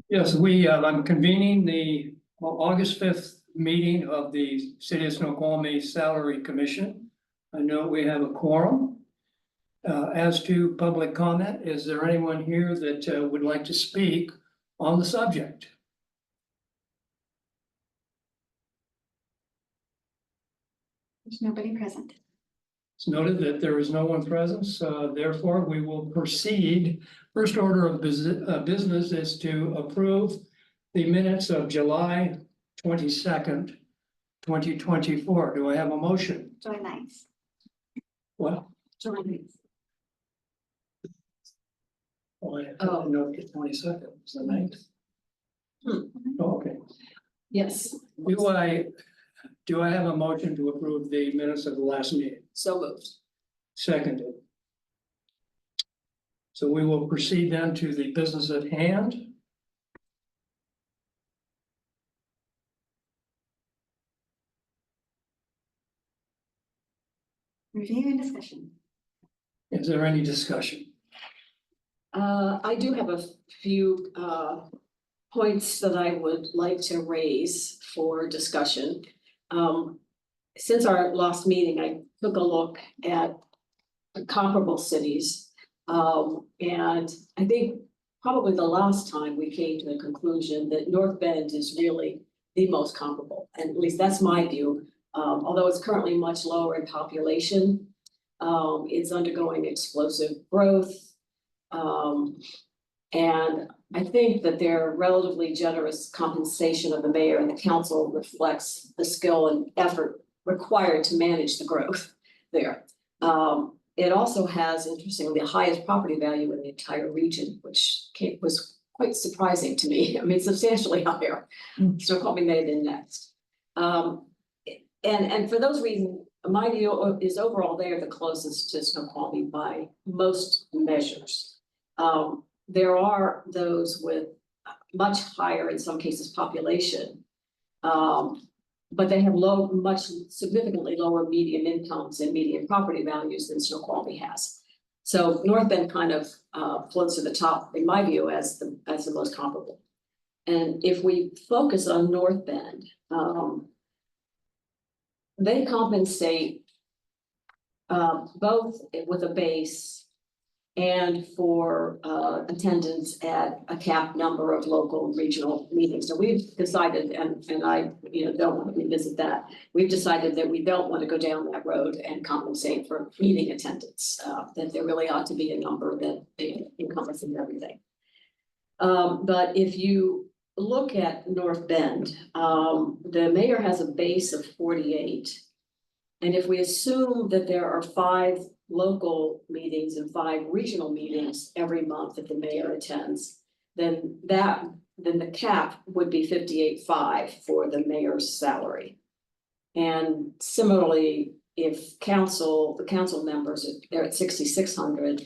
Yes, I'm convening the August 5th meeting of the City of Snoqualmie Salary Commission. I know we have a quorum. As to public comment, is there anyone here that would like to speak on the subject? There's nobody present. It's noted that there is no one present, so therefore we will proceed. First order of business is to approve the minutes of July 22nd, 2024. Do I have a motion? July 9th. What? July 9th. Oh, I know it's 22nd, it's the 9th. Oh, okay. Yes. Do I have a motion to approve the minutes of the last meeting? So moved. Seconded. So we will proceed then to the business at hand. Review and discussion. Is there any discussion? I do have a few points that I would like to raise for discussion. Since our last meeting, I took a look at comparable cities. And I think probably the last time we came to the conclusion that North Bend is really the most comparable, and at least that's my view. Although it's currently much lower in population, it's undergoing explosive growth. And I think that their relatively generous compensation of the mayor and the council reflects the skill and effort required to manage the growth there. It also has, interestingly, the highest property value in the entire region, which was quite surprising to me. I mean, substantially higher. Snoqualmie may have been next. And for those reasons, my view is overall they are the closest to Snoqualmie by most measures. There are those with much higher, in some cases, population. But they have significantly lower median incomes and median property values than Snoqualmie has. So North Bend kind of floats to the top, in my view, as the most comparable. And if we focus on North Bend, they compensate both with a base and for attendance at a capped number of local and regional meetings. So we've decided, and I don't want to revisit that, we've decided that we don't want to go down that road and compensate for meeting attendance, that there really ought to be a number that encompasses everything. But if you look at North Bend, the mayor has a base of 48. And if we assume that there are 5 local meetings and 5 regional meetings every month that the mayor attends, then the cap would be 58.5 for the mayor's salary. And similarly, if the council members, they're at 6,600.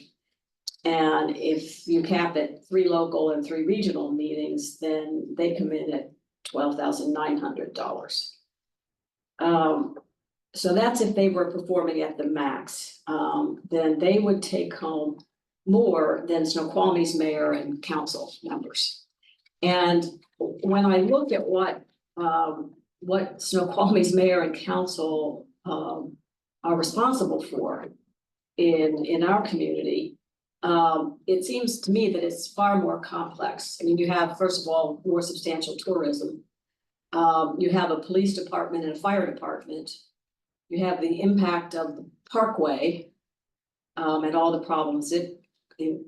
And if you cap at 3 local and 3 regional meetings, then they come in at $12,900. So that's if they were performing at the max, then they would take home more than Snoqualmie's mayor and council members. And when I look at what Snoqualmie's mayor and council are responsible for in our community, it seems to me that it's far more complex. I mean, you have, first of all, more substantial tourism. You have a police department and a fire department. You have the impact of the parkway and all the problems it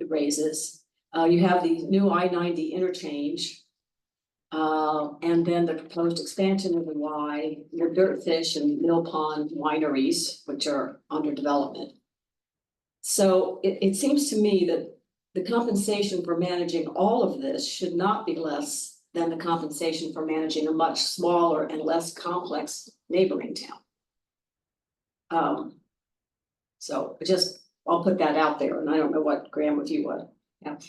raises. You have the new I-90 interchange. And then the proposed expansion of the Y, your Dirtfish and Mill Pond wineries, which are under development. So it seems to me that the compensation for managing all of this should not be less than the compensation for managing a much smaller and less complex neighboring town. So I'll put that out there, and I don't know what, Graham, if you would have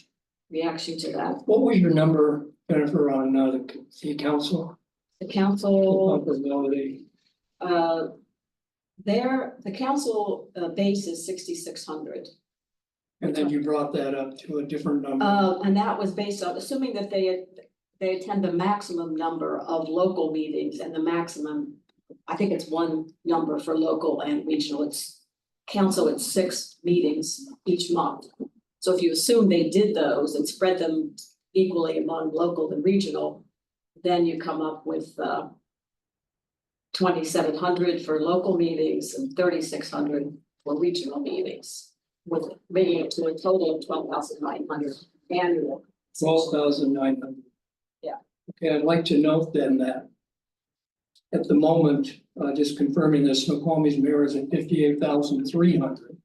reaction to that. What was your number, Jennifer, on the council? The council, Comparability. the council base is 6,600. And then you brought that up to a different number. And that was based on assuming that they had they attend the maximum number of local meetings and the maximum, I think it's one number for local and regional, it's council at 6 meetings each month. So if you assume they did those and spread them equally among local and regional, then you come up with 2,700 for local meetings and 3,600 for regional meetings, with bringing it to a total of 12,900 annual. 12,900. Yeah. Okay, I'd like to note then that at the moment, just confirming this, Snoqualmie's mayor is at 58,300.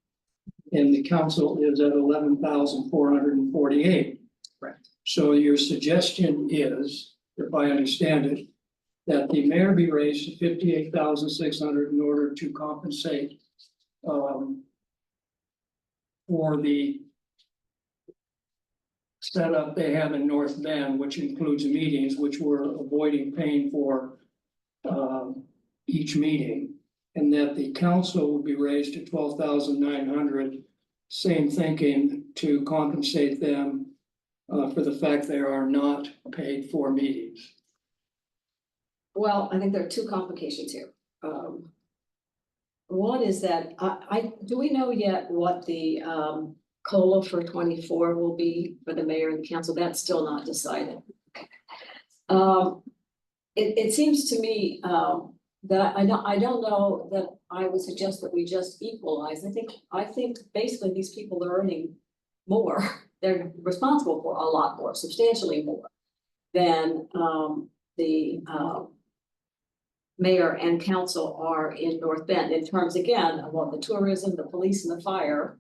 And the council is at 11,448. Right. So your suggestion is, if I understand it, that the mayor be raised to 58,600 in order to compensate for the setup they have in North Bend, which includes meetings, which we're avoiding paying for each meeting, and that the council will be raised to 12,900. Same thinking to compensate them for the fact they are not paid for meetings. Well, I think there are two complications here. One is that do we know yet what the COLA for 24 will be for the mayor and the council? That's still not decided. It seems to me that I don't know that I would suggest that we just equalize. I think basically these people are earning more. They're responsible for a lot more, substantially more than the mayor and council are in North Bend in terms, again, of what the tourism, the police and the fire,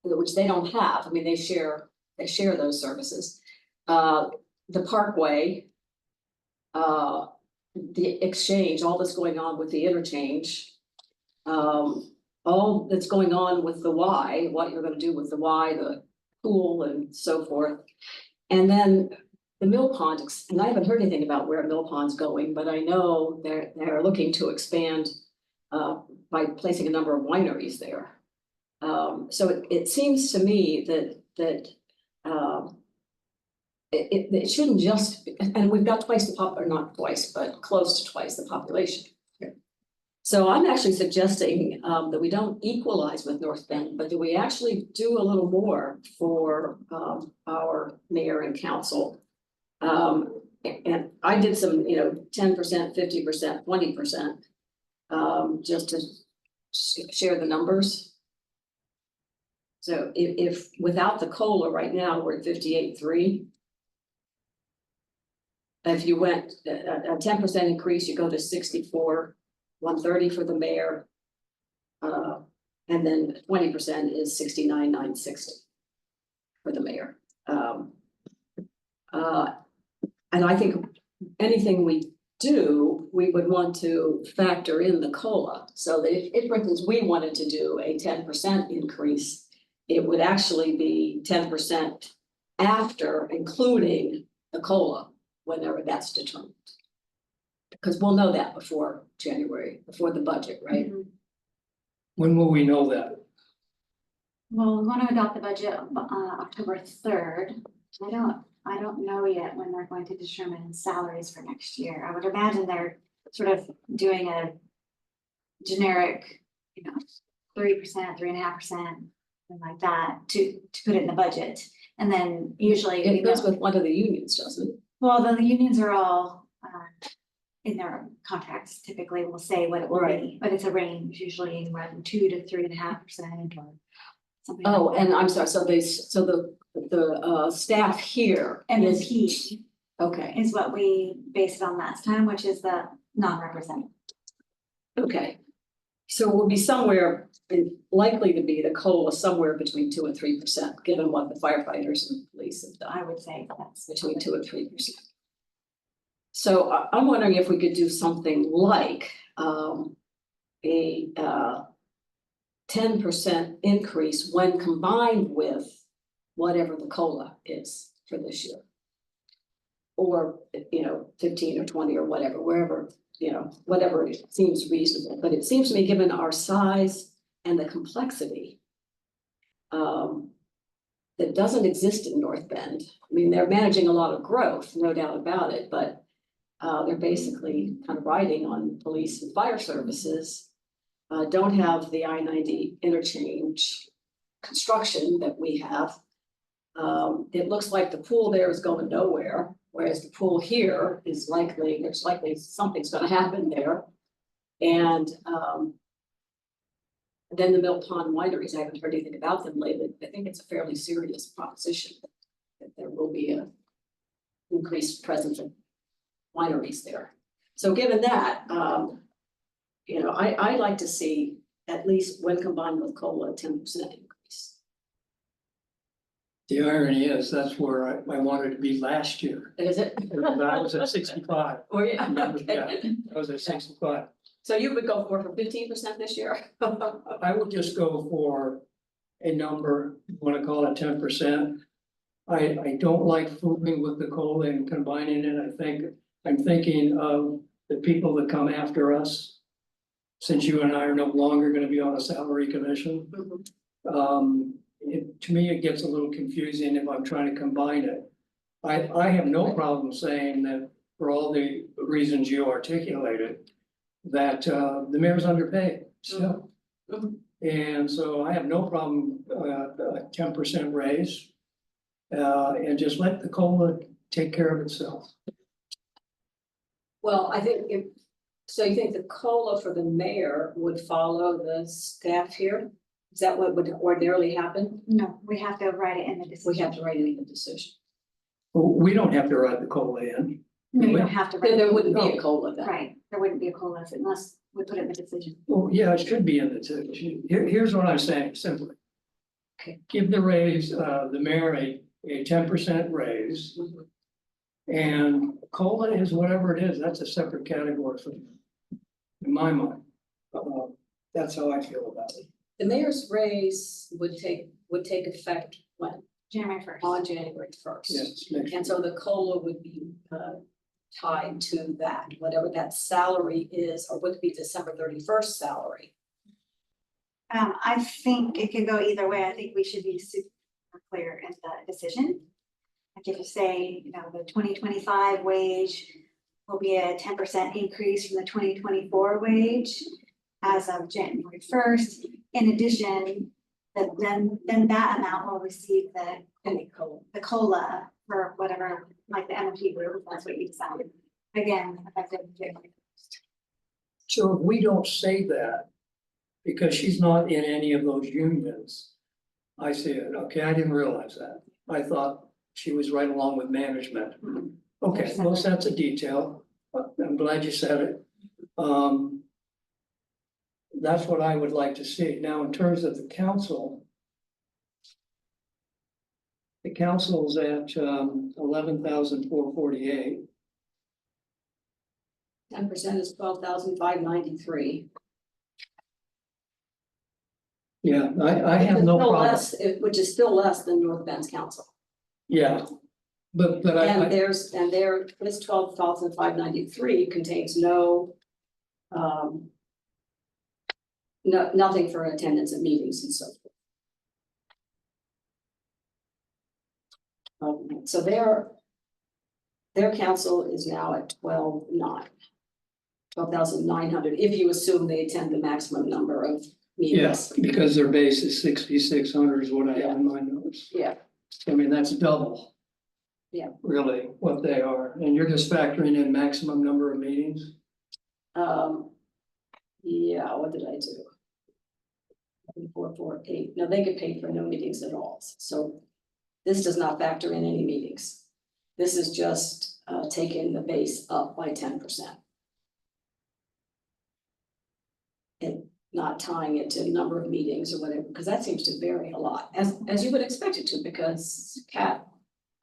which they don't have. I mean, they share those services. The parkway, the exchange, all that's going on with the interchange, all that's going on with the Y, what you're gonna do with the Y, the pool and so forth. And then the mill pond, and I haven't heard anything about where mill pond's going, but I know they're looking to expand by placing a number of wineries there. So it seems to me that it shouldn't just be, and we've got twice the or not twice, but close to twice the population. So I'm actually suggesting that we don't equalize with North Bend, but that we actually do a little more for our mayor and council. And I did some, 10%, 50%, 20%, just to share the numbers. So if without the COLA right now, we're at 58.3. If you went a 10% increase, you go to 64,130 for the mayor. And then 20% is 69,960 for the mayor. And I think anything we do, we would want to factor in the COLA. So that if for instance, we wanted to do a 10% increase, it would actually be 10% after including the COLA, whenever that's determined. Because we'll know that before January, before the budget, right? When will we know that? Well, we want to adopt the budget October 3rd. I don't know yet when they're going to determine salaries for next year. I would imagine they're sort of doing a generic, 3%, 3.5%, something like that to put it in the budget. And then usually It goes with one of the unions, doesn't it? well, the unions are all in their contracts typically will say what it will be, but it's a range, usually anywhere from 2 to 3.5% or something. Oh, like and that. I'm sorry, so the staff here is, MVP okay, is what we based it on last time, which is the non-represented. okay. So it will be somewhere, likely to be the COLA somewhere between 2 and 3%, given what the firefighters and police have done. I would say that's Between 2 and 3%. So I'm wondering if we could do something like a 10% increase when combined with whatever the COLA is for this year. Or, 15 or 20 or whatever, wherever, whatever it seems reasonable. But it seems to me, given our size and the complexity, that doesn't exist in North Bend. I mean, they're managing a lot of growth, no doubt about it, but they're basically kind of riding on police and fire services. Don't have the I-90 interchange construction that we have. It looks like the pool there is going nowhere, whereas the pool here is likely, there's likely something's gonna happen there. And then the Mill Pond Wineries, I haven't heard anything about them lately. I think it's a fairly serious proposition that there will be a increased presence of wineries there. So given that, you know, I like to see at least when combined with COLA, 10% increase. The irony is, that's where I wanted to be last year. Is it? I was at 65. Oh, yeah, Yeah, okay. I was at 65. So you would go for 15% this year? I would just go for a number, you want to call it 10%. I don't like fooling with the COLA and combining it. I'm thinking of the people that come after us. Since you and I are no longer going to be on a salary commission. To me, it gets a little confusing if I'm trying to combine it. I have no problem saying that for all the reasons you articulated, that the mayor's underpaid still. And so I have no problem, a 10% raise. And just let the COLA take care of itself. Well, I think so you think the COLA for the mayor would follow the staff here? Is that what would ordinarily happen? No, we have to write it in the We decision. have to write it in the decision. Well, we don't have to write the COLA in. No, you don't have to. Then write there it. wouldn't be a COLA then. Right, there wouldn't be a COLA unless we put it in the decision. Well, yeah, it should be in the decision. Here's what I'm saying simply. Okay. Give the raise, the mayor a 10% raise. Mhm. And COLA is whatever it is, that's a separate category for me. In my mind. That's how I feel about it. The mayor's raise would take effect when? January 1st. On January 1st. Yes. next And so the COLA would be tied to that, whatever that salary is, or would it be December 31st salary? I think it could go either way. I think we should be super clear in the decision. Like if you say, you know, the 2025 wage will be a 10% increase from the 2024 wage as of January 1st. In addition, then that amount will receive Any COLA. the COLA for whatever, like the MMP group, if that's what you decided. Again, effective January 1st. So if we don't say that, because she's not in any of those unions, I see it, okay, I didn't realize that. I thought she was right along with management. Okay, well, that's a detail, but I'm glad you said it. That's what I would like to see. Now, in terms of the council. The council's at 11,448. 10% is 12,593. Yeah, I have no problem. Which is still less than North Bend's council. Yeah, but And this 12,593 contains nothing for attendance at meetings and so forth. So their council is now at 12,900, if you assume they attend the maximum number of meetings. yes, because their base is 6,600 is what I have in my notes. Yeah. I mean, that's double. Yeah. Really, what they are, and you're just factoring in maximum number of meetings? Yeah, what did I do? 448, no, they get paid for no meetings at all, so this does not factor in any meetings. This is just taking the base up by 10%. And not tying it to number of meetings or whatever, because that seems to vary a lot, as you would expect it to, because Kat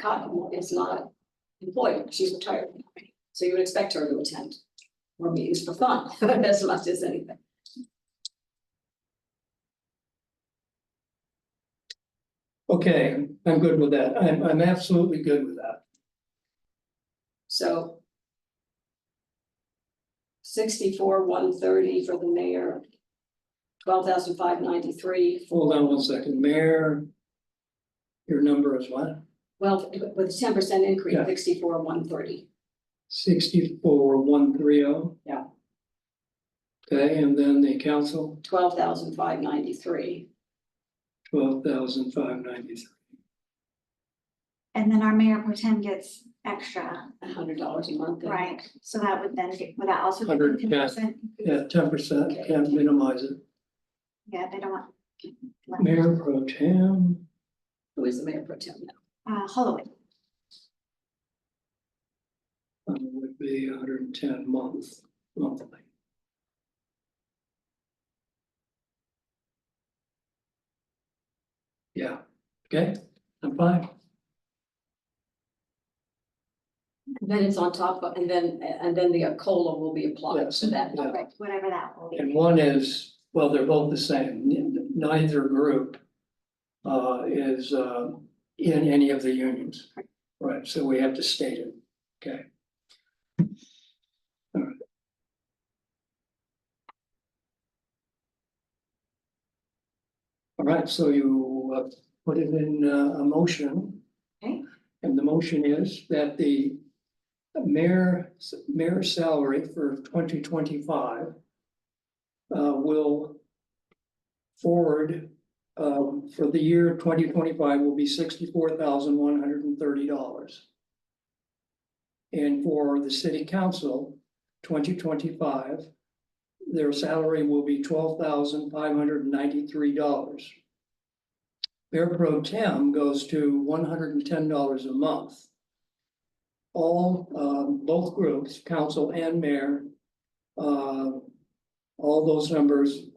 Cotton is not employed, she's retired. So you would expect her to attend more meetings for fun, as much as anything. Okay, I'm good with that. I'm absolutely good with that. So 64,130 for the mayor, 12,593 Hold on one second, Mayor. Your number is what? Well, with a 10% increase, Yeah. 64,130. 64,130. Yeah. Okay, and then the council, 12,593. 12,593. And then our mayor pro tem gets extra, $100 a month. right? So that would then, would that also? be 100, yeah. 10%? Yeah, 10%, can't minimize it. Yeah, they don't want. Mayor pro tem, Who is the mayor pro tem now? Holloway, would be 110 monthly. Yeah, okay, I'm fine. Then it's on top of, and then the COLA will be applied Yes, to that. yeah. right, whatever that will be. And one is, well, they're both the same. Neither group is in any of the unions. Right, so we have to state it, okay? All right. All right, so you put it in a motion. Okay. And the motion is that the mayor's salary for 2025 will forward for the year 2025 will be $64,130. And for the city council, 2025, their salary will be $12,593. Mayor pro tem goes to $110 a month. All, both groups, council and mayor, all those numbers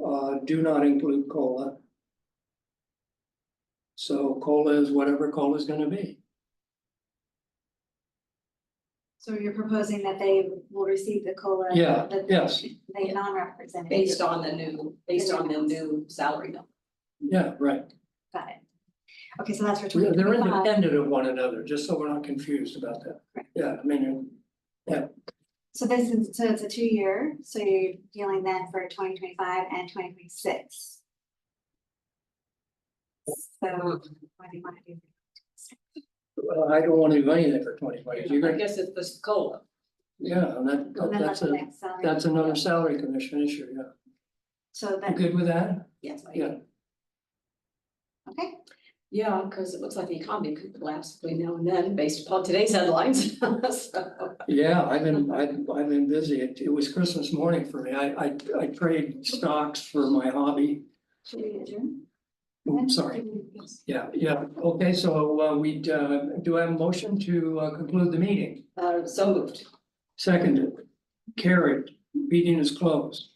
do not include COLA. So COLA is whatever COLA is gonna be. So you're proposing that they will receive the COLA? Yeah, that yes. They non-represented. Based on the new salary number. Yeah, right. Got it. Okay, so that's for They're 2025. independent of one another, just so we're not confused about that. Right. Yeah, I mean, So this is, so it's a 2-year, so you're dealing then for 2025 and 2026. So what do you want to do? I don't want to do anything for 2020. You're I gonna, guess it's the COLA. yeah, and And then that's the a, next salary. that's another salary commission issue, yeah. So You then, good with that? Yes. Yeah. okay, Yeah, because it looks like the economy could collapse between now and then, based upon today's headlines. So, Yeah, I've been busy. It was Christmas morning for me. I trade stocks for my hobby. should we adjourn? Oops, sorry. Yeah, okay, so we do I have a motion to conclude the meeting? so moved. Seconded, carried, meeting is closed.